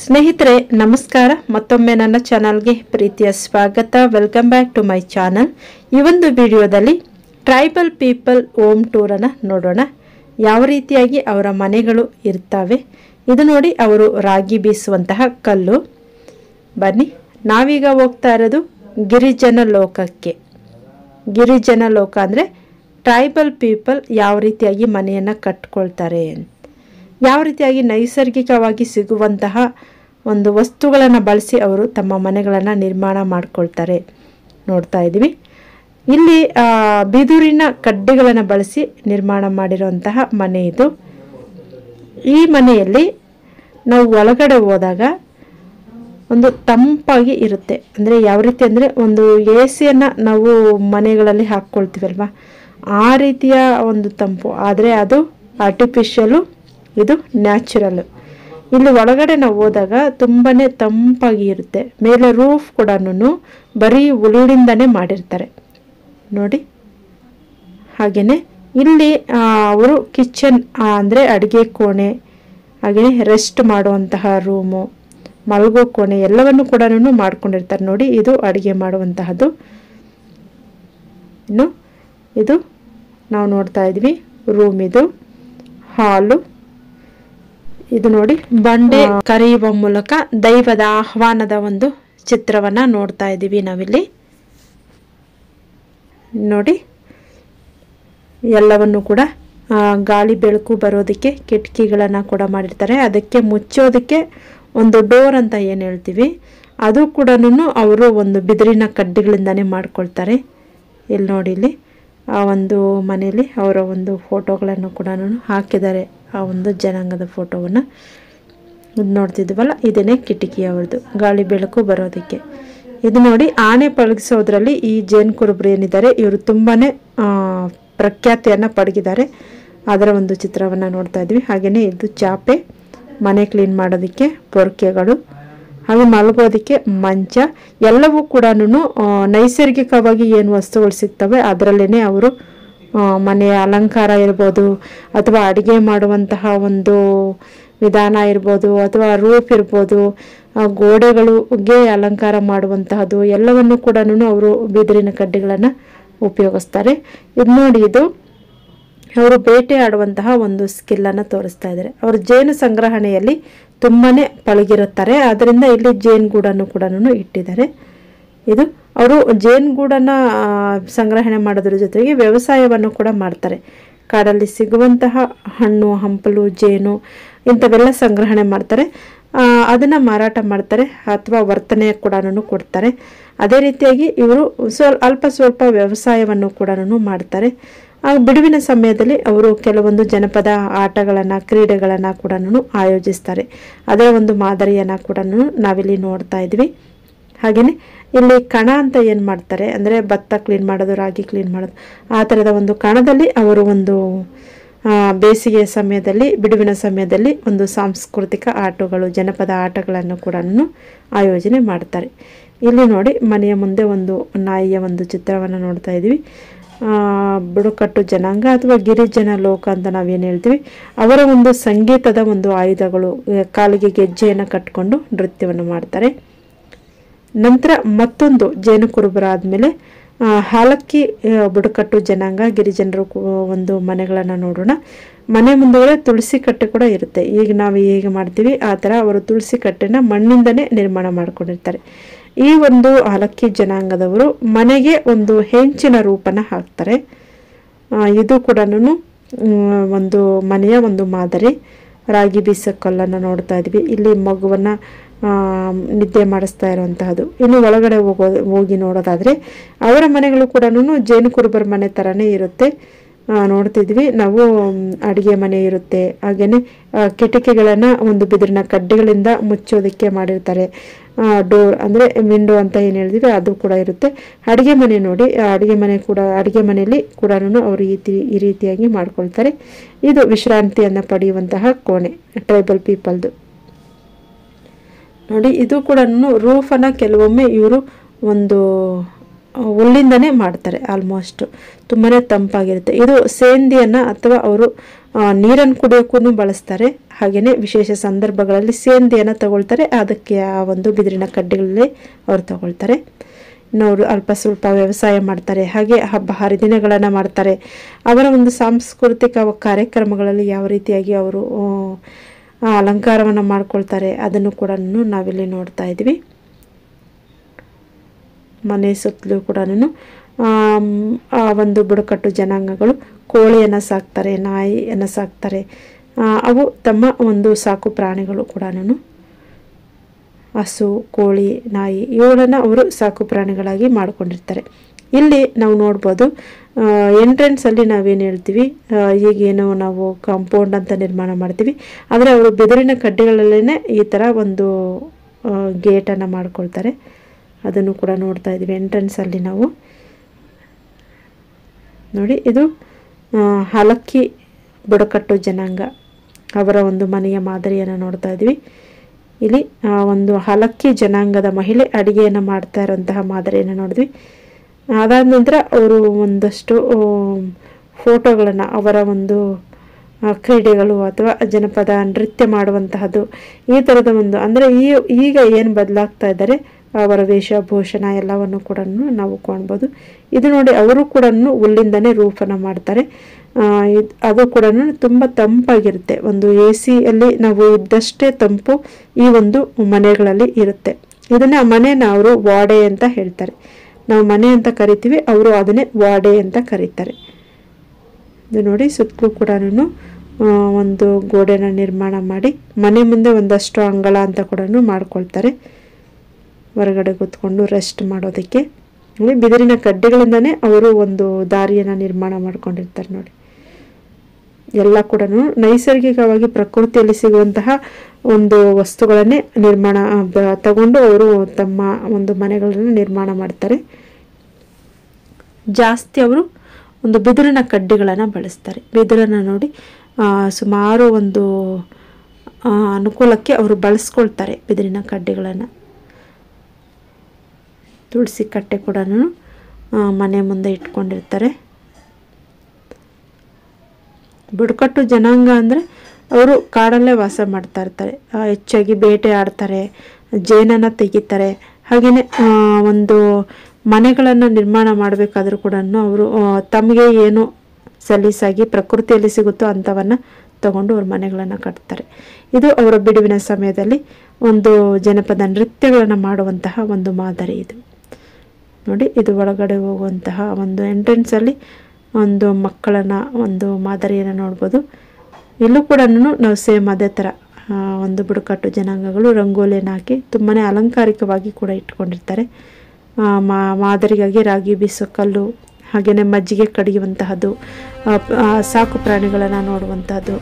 ಸ್ನೇಹಿತರೆ ನಮಸ್ಕಾರ ಮತ್ತೊಮ್ಮೆ ನನ್ನ ಚಾನಲ್ಗೆ ಪ್ರೀತಿಯ ಸ್ವಾಗತ welcome back to my channel ಈ ಒಂದು ವಿಡಿಯೋದಲ್ಲಿ ಟ್ರೈಬಲ್ ಪೀಪಲ್ ಹೋಮ್ ಟೂರ್ ಅನ್ನು ನೋಡೋಣ ಯಾವ ರೀತಿಯಾಗಿ ಅವರ ಮನೆಗಳು ಇರ್ತವೆ ಇದು ನೋಡಿ ಅವರು ರಾಗಿ ಬೀಸುವಂತಹ ಕಲ್ಲು ಬನ್ನಿ ನಾವೀಗ ಹೋಗ್ತಾ ಇರೋದು ಗಿರಿಜನ ಲೋಕಕ್ಕೆ ಗಿರಿಜನ ಲೋಕ ಅಂದರೆ ಟ್ರೈಬಲ್ ಪೀಪಲ್ ಯಾವ ರೀತಿಯಾಗಿ ಮನೆಯನ್ನು ಕಟ್ಕೊಳ್ತಾರೆ ಯಾವ ರೀತಿಯಾಗಿ ನೈಸರ್ಗಿಕವಾಗಿ ಸಿಗುವಂತಹ ಒಂದು ವಸ್ತುಗಳನ್ನು ಬಳಸಿ ಅವರು ತಮ್ಮ ಮನೆಗಳನ್ನು ನಿರ್ಮಾಣ ಮಾಡ್ಕೊಳ್ತಾರೆ ನೋಡ್ತಾ ಇದ್ದೀವಿ ಇಲ್ಲಿ ಬಿದುರಿನ ಕಡ್ಡಿಗಳನ್ನು ಬಳಸಿ ನಿರ್ಮಾಣ ಮಾಡಿರುವಂತಹ ಮನೆ ಇದು ಈ ಮನೆಯಲ್ಲಿ ನಾವು ಒಳಗಡೆ ಹೋದಾಗ ಒಂದು ತಂಪಾಗಿ ಇರುತ್ತೆ ಅಂದರೆ ಯಾವ ರೀತಿ ಅಂದರೆ ಒಂದು ಎ ಸಿಯನ್ನು ನಾವು ಮನೆಗಳಲ್ಲಿ ಹಾಕ್ಕೊಳ್ತೀವಲ್ವ ಆ ರೀತಿಯ ಒಂದು ತಂಪು ಆದರೆ ಅದು ಆರ್ಟಿಫಿಷಿಯಲು ಇದು ನ್ಯಾಚುರಲ್ ಇಲ್ಲಿ ಒಳಗಡೆ ನಾವು ಹೋದಾಗ ತುಂಬಾ ತಂಪಾಗಿ ಇರುತ್ತೆ ಮೇಲೆ ರೂಫ್ ಕೂಡ ಬರೀ ಹುಲ್ಲಿಂದನೇ ಮಾಡಿರ್ತಾರೆ ನೋಡಿ ಹಾಗೆಯೇ ಇಲ್ಲಿ ಅವರು ಕಿಚನ್ ಅಂದರೆ ಅಡುಗೆ ಕೋಣೆ ಹಾಗೆಯೇ ರೆಸ್ಟ್ ಮಾಡುವಂತಹ ರೂಮು ಮಲಗೋ ಕೋಣೆ ಎಲ್ಲವನ್ನು ಕೂಡ ಮಾಡ್ಕೊಂಡಿರ್ತಾರೆ ನೋಡಿ ಇದು ಅಡುಗೆ ಮಾಡುವಂತಹದ್ದು ಇನ್ನು ಇದು ನಾವು ನೋಡ್ತಾ ಇದ್ವಿ ರೂಮ್ ಇದು ಹಾಲು ಇದು ನೋಡಿ ಬಂಡೆ ಕರೆಯುವ ಮೂಲಕ ದೈವದ ಆಹ್ವಾನದ ಒಂದು ಚಿತ್ರವನ್ನ ನೋಡ್ತಾ ಇದ್ದೀವಿ ನಾವಿಲ್ಲಿ ನೋಡಿ ಎಲ್ಲವನ್ನು ಕೂಡ ಗಾಳಿ ಬೆಳಕು ಬರೋದಕ್ಕೆ ಕಿಟಕಿಗಳನ್ನು ಕೂಡ ಮಾಡಿರ್ತಾರೆ ಅದಕ್ಕೆ ಮುಚ್ಚೋದಕ್ಕೆ ಒಂದು ಡೋರ್ ಅಂತ ಏನು ಹೇಳ್ತೀವಿ ಅದು ಕೂಡ ಅವರು ಒಂದು ಬಿದಿರಿನ ಕಡ್ಡಿಗಳಿಂದಾನೇ ಮಾಡ್ಕೊಳ್ತಾರೆ ಇಲ್ಲಿ ನೋಡಿ ಇಲ್ಲಿ ಆ ಒಂದು ಮನೆಯಲ್ಲಿ ಅವರ ಒಂದು ಫೋಟೋಗಳನ್ನು ಕೂಡ ಹಾಕಿದ್ದಾರೆ ಆ ಒಂದು ಜನಾಂಗದ ಫೋಟೋವನ್ನು ನೋಡ್ತಿದ್ವಲ್ಲ ಇದೇನೆ ಕಿಟಕಿ ಅವ್ರದ್ದು ಗಾಳಿ ಬೆಳಕು ಬರೋದಕ್ಕೆ ಇದು ನೋಡಿ ಆನೆ ಪಳಗಿಸೋದ್ರಲ್ಲಿ ಈ ಜೇನು ಕುರುಬರು ಏನಿದ್ದಾರೆ ಇವರು ತುಂಬಾ ಪ್ರಖ್ಯಾತಿಯನ್ನು ಪಡೆದಿದ್ದಾರೆ ಅದರ ಒಂದು ಚಿತ್ರವನ್ನು ನೋಡ್ತಾ ಇದ್ವಿ ಹಾಗೆಯೇ ಇದು ಚಾಪೆ ಮನೆ ಕ್ಲೀನ್ ಮಾಡೋದಕ್ಕೆ ಪೊರ್ಕೆಗಳು ಹಾಗೆ ಮಲಗೋದಕ್ಕೆ ಮಂಚ ಎಲ್ಲವೂ ಕೂಡ ನೈಸರ್ಗಿಕವಾಗಿ ಏನು ವಸ್ತುಗಳು ಸಿಗ್ತವೆ ಅದರಲ್ಲೇ ಅವರು ಮನೆಯ ಅಲಂಕಾರ ಇರ್ಬೋದು ಅಥವಾ ಅಡುಗೆ ಮಾಡುವಂತಹ ಒಂದು ವಿಧಾನ ಇರ್ಬೋದು ಅಥವಾ ರೂಫ್ ಇರ್ಬೋದು ಗೋಡೆಗಳಿಗೆ ಅಲಂಕಾರ ಮಾಡುವಂತಹದ್ದು ಎಲ್ಲವನ್ನು ಕೂಡ ಅವರು ಬಿದಿರಿನ ಕಡ್ಡಿಗಳನ್ನು ಉಪಯೋಗಿಸ್ತಾರೆ ಇದು ನೋಡಿ ಇದು ಅವರು ಬೇಟೆ ಆಡುವಂತಹ ಒಂದು ಸ್ಕಿಲ್ಲನ್ನು ತೋರಿಸ್ತಾ ಇದ್ದಾರೆ ಅವರು ಜೇನು ಸಂಗ್ರಹಣೆಯಲ್ಲಿ ತುಂಬಾ ಪಳಗಿರುತ್ತಾರೆ ಆದ್ದರಿಂದ ಇಲ್ಲಿ ಜೇನುಗೂಡನ್ನು ಕೂಡ ಇಟ್ಟಿದ್ದಾರೆ ಇದು ಅವರು ಜೇನುಗೂಡನ್ನು ಸಂಗ್ರಹಣೆ ಮಾಡೋದ್ರ ಜೊತೆಗೆ ವ್ಯವಸಾಯವನ್ನು ಕೂಡ ಮಾಡ್ತಾರೆ ಕಾಡಲ್ಲಿ ಸಿಗುವಂತಹ ಹಣ್ಣು ಹಂಪಲು ಜೇನು ಇಂಥವೆಲ್ಲ ಸಂಗ್ರಹಣೆ ಮಾಡ್ತಾರೆ ಅದನ್ನು ಮಾರಾಟ ಮಾಡ್ತಾರೆ ಅಥವಾ ವರ್ತನೆ ಕೂಡ ಕೊಡ್ತಾರೆ ಅದೇ ರೀತಿಯಾಗಿ ಇವರು ಅಲ್ಪ ಸ್ವಲ್ಪ ವ್ಯವಸಾಯವನ್ನು ಕೂಡ ಮಾಡ್ತಾರೆ ಬಿಡುವಿನ ಸಮಯದಲ್ಲಿ ಅವರು ಕೆಲವೊಂದು ಜನಪದ ಆಟಗಳನ್ನು ಕ್ರೀಡೆಗಳನ್ನು ಕೂಡ ಆಯೋಜಿಸ್ತಾರೆ ಅದರ ಒಂದು ಮಾದರಿಯನ್ನು ಕೂಡ ನಾವಿಲ್ಲಿ ನೋಡ್ತಾ ಇದ್ವಿ ಹಾಗೆಯೇ ಇಲ್ಲಿ ಕಣ ಅಂತ ಏನು ಮಾಡ್ತಾರೆ ಅಂದರೆ ಭತ್ತ ಕ್ಲೀನ್ ಮಾಡೋದು ರಾಗಿ ಕ್ಲೀನ್ ಮಾಡೋದು ಆ ಥರದ ಒಂದು ಕಣದಲ್ಲಿ ಅವರು ಒಂದು ಬೇಸಿಗೆಯ ಸಮಯದಲ್ಲಿ ಬಿಡುವಿನ ಸಮಯದಲ್ಲಿ ಒಂದು ಸಾಂಸ್ಕೃತಿಕ ಆಟಗಳು ಜನಪದ ಆಟಗಳನ್ನು ಕೂಡ ಆಯೋಜನೆ ಮಾಡ್ತಾರೆ ಇಲ್ಲಿ ನೋಡಿ ಮನೆಯ ಮುಂದೆ ಒಂದು ನಾಯಿಯ ಒಂದು ಚಿತ್ರವನ್ನು ನೋಡ್ತಾ ಇದ್ವಿ ಬುಡಕಟ್ಟು ಜನಾಂಗ ಅಥವಾ ಗಿರಿಜನ ಲೋಕ ಅಂತ ನಾವೇನು ಹೇಳ್ತೀವಿ ಅವರ ಒಂದು ಸಂಗೀತದ ಒಂದು ಆಯುಧಗಳು ಕಾಲಿಗೆ ಗೆಜ್ಜೆಯನ್ನು ಕಟ್ಟಿಕೊಂಡು ನೃತ್ಯವನ್ನು ಮಾಡ್ತಾರೆ ನಂತರ ಮತ್ತೊಂದು ಜೇನು ಕುರುಬರಾದಮೇಲೆ ಹಾಲಕ್ಕಿ ಬುಡಕಟ್ಟು ಜನಾಂಗ ಗಿರಿಜನರು ಒಂದು ಮನೆಗಳನ್ನು ನೋಡೋಣ ಮನೆ ಮುಂದೆ ತುಳಸಿ ಕಟ್ಟೆ ಕೂಡ ಇರುತ್ತೆ ಈಗ ನಾವು ಹೇಗೆ ಮಾಡ್ತೀವಿ ಆ ಥರ ಅವರು ತುಳಸಿ ಕಟ್ಟೆನ ಮಣ್ಣಿಂದನೇ ನಿರ್ಮಾಣ ಮಾಡ್ಕೊಂಡಿರ್ತಾರೆ ಈ ಒಂದು ಹಾಲಕ್ಕಿ ಜನಾಂಗದವರು ಮನೆಗೆ ಒಂದು ಹೆಂಚಿನ ರೂಪನ ಹಾಕ್ತಾರೆ ಇದು ಕೂಡ ಒಂದು ಮನೆಯ ಒಂದು ಮಾದರಿ ರಾಗಿ ಬೀಸೋ ಕಲ್ಲನ್ನು ನೋಡ್ತಾ ಇದ್ವಿ ಇಲ್ಲಿ ಮಗುವನ್ನು ನಿದ್ದೆ ಮಾಡಿಸ್ತಾ ಇರುವಂತಹದ್ದು ಇನ್ನು ಒಳಗಡೆ ಹೋಗಿ ನೋಡೋದಾದರೆ ಅವರ ಮನೆಗಳು ಕೂಡ ಜೇನು ಕುರುಬರ ಮನೆ ಥರನೇ ಇರುತ್ತೆ ನೋಡ್ತಿದ್ವಿ ನಾವು ಅಡುಗೆ ಮನೆ ಇರುತ್ತೆ ಹಾಗೆಯೇ ಕಿಟಕಿಗಳನ್ನು ಒಂದು ಬಿದಿರಿನ ಕಡ್ಡಿಗಳಿಂದ ಮುಚ್ಚೋದಕ್ಕೆ ಮಾಡಿರ್ತಾರೆ ಡೋರ್ ಅಂದರೆ ವಿಂಡೋ ಅಂತ ಏನು ಹೇಳ್ತೀವಿ ಅದು ಕೂಡ ಇರುತ್ತೆ ಅಡುಗೆ ಮನೆ ನೋಡಿ ಅಡುಗೆ ಮನೆಯಲ್ಲಿ ಕೂಡ ಅವರು ಈ ರೀತಿಯಾಗಿ ಮಾಡ್ಕೊಳ್ತಾರೆ ಇದು ವಿಶ್ರಾಂತಿಯನ್ನು ಪಡೆಯುವಂತಹ ಕೋಣೆ ಟ್ರೈಬಲ್ ಪೀಪಲ್ದು ನೋಡಿ ಇದು ಕೂಡ ರೂಫನ್ನು ಕೆಲವೊಮ್ಮೆ ಇವರು ಒಂದು ಹುಲ್ಲಿಂದನೇ ಮಾಡ್ತಾರೆ. ಆಲ್ಮೋಸ್ಟ್ ತುಂಬಾ ತಂಪಾಗಿರುತ್ತೆ. ಇದು ಸೇಂದಿಯನ್ನು ಅಥವಾ ಅವರು ನೀರನ್ನು ಕುಡಿಯೋಕ್ಕೂ ಬಳಸ್ತಾರೆ. ಹಾಗೆಯೇ ವಿಶೇಷ ಸಂದರ್ಭಗಳಲ್ಲಿ ಸೇಂದಿಯನ್ನು ತಗೊಳ್ತಾರೆ, ಅದಕ್ಕೆ ಆ ಒಂದು ಬಿದಿರಿನ ಕಡ್ಡಿಗಳಲ್ಲಿ ಅವರು ತಗೊಳ್ತಾರೆ. ಇನ್ನು ಅವರು ಅಲ್ಪ ಸ್ವಲ್ಪ ವ್ಯವಸಾಯ ಮಾಡ್ತಾರೆ, ಹಾಗೆ ಹಬ್ಬ ಹರಿದಿನಗಳನ್ನು ಮಾಡ್ತಾರೆ. ಅವರ ಒಂದು ಸಾಂಸ್ಕೃತಿಕ ಕಾರ್ಯಕ್ರಮಗಳಲ್ಲಿ ಯಾವ ರೀತಿಯಾಗಿ ಅವರು ಅಲಂಕಾರವನ್ನು ಮಾಡ್ಕೊಳ್ತಾರೆ ಅದನ್ನು ಕೂಡ ನಾವಿಲ್ಲಿ ನೋಡ್ತಾ ಇದ್ದೀವಿ. ಮನೆ ಸುತ್ತಲೂ ಕೂಡ ಆ ಒಂದು ಬುಡಕಟ್ಟು ಜನಾಂಗಗಳು ಕೋಳಿಯನ್ನು ಸಾಕ್ತಾರೆ, ನಾಯಿಯನ್ನು ಸಾಕ್ತಾರೆ. ಅವು ತಮ್ಮ ಒಂದು ಸಾಕು ಪ್ರಾಣಿಗಳು ಕೂಡ ಹಸು, ಕೋಳಿ, ನಾಯಿ ಇವುಗಳನ್ನು ಅವರು ಸಾಕು ಪ್ರಾಣಿಗಳಾಗಿ ಮಾಡ್ಕೊಂಡಿರ್ತಾರೆ. ಇಲ್ಲಿ ನಾವು ನೋಡ್ಬೋದು ಎಂಟ್ರೆನ್ಸಲ್ಲಿ ನಾವೇನು ಹೇಳ್ತೀವಿ, ಈಗೇನು ನಾವು ಕಾಂಪೌಂಡ್ ಅಂತ ನಿರ್ಮಾಣ ಮಾಡ್ತೀವಿ, ಆದರೆ ಅವರು ಬಿದಿರಿನ ಕಡ್ಡಿಗಳಲ್ಲೇ ಈ ಥರ ಒಂದು ಗೇಟನ್ನು ಮಾಡ್ಕೊಳ್ತಾರೆ. ಅದನ್ನು ಕೂಡ ನೋಡ್ತಾ ಇದ್ದೀವಿ ಎಂಟ್ರೆನ್ಸಲ್ಲಿ ನಾವು ನೋಡಿ. ಇದು ಹಲಕ್ಕಿ ಬುಡಕಟ್ಟು ಜನಾಂಗ ಅವರ ಒಂದು ಮನೆಯ ಮಾದರಿಯನ್ನು ನೋಡ್ತಾ ಇದ್ದೀವಿ. ಇಲ್ಲಿ ಒಂದು ಹಲಕ್ಕಿ ಜನಾಂಗದ ಮಹಿಳೆ ಅಡುಗೆಯನ್ನು ಮಾಡ್ತಾ ಇರೋಂತಹ ಮಾದರಿಯನ್ನು ನೋಡಿದ್ವಿ. ಅದಾದ ನಂತರ ಅವರು ಒಂದಷ್ಟು ಫೋಟೋಗಳನ್ನು ಅವರ ಒಂದು ಕ್ರೀಡೆಗಳು ಅಥವಾ ಜನಪದ ನೃತ್ಯ ಮಾಡುವಂತಹದ್ದು ಈ ಥರದ ಒಂದು ಅಂದರೆ ಈಗ ಏನು ಬದಲಾಗ್ತಾ ಇದ್ದಾರೆ ಅವರ ವೇಷಭೂಷಣ ಎಲ್ಲವನ್ನು ಕೂಡ ನಾವು ಕಾಣ್ಬೋದು. ಇದು ನೋಡಿ ಅವರು ಕೂಡ ಹುಲ್ಲಿಂದನೇ ರೂಪನ ಮಾಡ್ತಾರೆ. ಅದು ಕೂಡ ತುಂಬ ತಂಪಾಗಿರುತ್ತೆ. ಒಂದು AC-ಯಲ್ಲಿ ನಾವು ಇದ್ದಷ್ಟೇ ತಂಪು ಈ ಒಂದು ಮನೆಗಳಲ್ಲಿ ಇರುತ್ತೆ. ಇದನ್ನು ಮನೆನ ಅವರು ವಾಡೆ ಅಂತ ಹೇಳ್ತಾರೆ. ನಾವು ಮನೆ ಅಂತ ಕರಿತೀವಿ, ಅವರು ಅದನ್ನೇ ವಾಡೆ ಅಂತ ಕರೀತಾರೆ. ಇದು ನೋಡಿ ಸುತ್ತಲೂ ಕೂಡ ಒಂದು ಗೋಡೆನ ನಿರ್ಮಾಣ ಮಾಡಿ ಮನೆ ಮುಂದೆ ಒಂದಷ್ಟು ಅಂಗಳ ಅಂತ ಕೂಡ ಮಾಡ್ಕೊಳ್ತಾರೆ, ಹೊರಗಡೆ ಕೂತ್ಕೊಂಡು ರೆಸ್ಟ್ ಮಾಡೋದಕ್ಕೆ. ನೋಡಿ ಬಿದಿರಿನ ಕಡ್ಡಿಗಳಿಂದನೇ ಅವರು ಒಂದು ದಾರಿಯನ್ನು ನಿರ್ಮಾಣ ಮಾಡ್ಕೊಂಡಿರ್ತಾರೆ. ನೋಡಿ ಎಲ್ಲ ಕೂಡ ನೈಸರ್ಗಿಕವಾಗಿ ಪ್ರಕೃತಿಯಲ್ಲಿ ಸಿಗುವಂತಹ ಒಂದು ವಸ್ತುಗಳನ್ನೇ ತಗೊಂಡು ಅವರು ತಮ್ಮ ಒಂದು ಮನೆಗಳನ್ನು ನಿರ್ಮಾಣ ಮಾಡ್ತಾರೆ. ಜಾಸ್ತಿ ಅವರು ಒಂದು ಬಿದಿರಿನ ಕಡ್ಡಿಗಳನ್ನು ಬಳಸ್ತಾರೆ. ಬಿದಿರನ್ನು ನೋಡಿ ಸುಮಾರು ಒಂದು ಅನುಕೂಲಕ್ಕೆ ಅವರು ಬಳಸ್ಕೊಳ್ತಾರೆ ಬಿದಿರಿನ ಕಡ್ಡಿಗಳನ್ನು. ತುಳಸಿ ಕಟ್ಟೆ ಕೂಡ ಮನೆ ಮುಂದೆ ಇಟ್ಕೊಂಡಿರ್ತಾರೆ. ಬುಡಕಟ್ಟು ಜನಾಂಗ ಅಂದರೆ ಅವರು ಕಾಡಲ್ಲೇ ವಾಸ ಮಾಡ್ತಾ ಇರ್ತಾರೆ. ಹೆಚ್ಚಾಗಿ ಬೇಟೆ ಆಡ್ತಾರೆ, ಜೇನನ್ನು ತೆಗಿತಾರೆ. ಹಾಗೆಯೇ ಒಂದು ಮನೆಗಳನ್ನು ನಿರ್ಮಾಣ ಮಾಡಬೇಕಾದ್ರೂ ಕೂಡ ಅವರು ತಮಗೆ ಏನು ಸಲೀಸಾಗಿ ಪ್ರಕೃತಿಯಲ್ಲಿ ಸಿಗುತ್ತೋ ಅಂಥವನ್ನು ತಗೊಂಡು ಅವ್ರ ಮನೆಗಳನ್ನು ಕಟ್ತಾರೆ. ಇದು ಅವರ ಬಿಡುವಿನ ಸಮಯದಲ್ಲಿ ಒಂದು ಜನಪದ ನೃತ್ಯಗಳನ್ನು ಮಾಡುವಂತಹ ಒಂದು ಮಾದರಿ ಇದು. ನೋಡಿ ಇದು ಒಳಗಡೆ ಹೋಗುವಂತಹ ಒಂದು ಎಂಟ್ರೆನ್ಸಲ್ಲಿ ಒಂದು ಮಕ್ಕಳನ್ನು ಒಂದು ಮಾದರಿಯನ್ನು ನೋಡ್ಬೋದು. ಇಲ್ಲೂ ಕೂಡ ನಾವು ಸೇಮ್ ಅದೇ ಥರ ಒಂದು ಬುಡಕಟ್ಟು ಜನಾಂಗಗಳು ರಂಗೋಲಿಯನ್ನು ಹಾಕಿ ತುಂಬಾ ಅಲಂಕಾರಿಕವಾಗಿ ಕೂಡ ಇಟ್ಕೊಂಡಿರ್ತಾರೆ. ಮಾದರಿಗಾಗಿ ರಾಗಿ ಬೀಸೋ ಕಲ್ಲು, ಹಾಗೆಯೇ ಮಜ್ಜಿಗೆ ಕಡಿಯುವಂತಹದ್ದು, ಸಾಕು ಪ್ರಾಣಿಗಳನ್ನು ನೋಡುವಂತಹದ್ದು,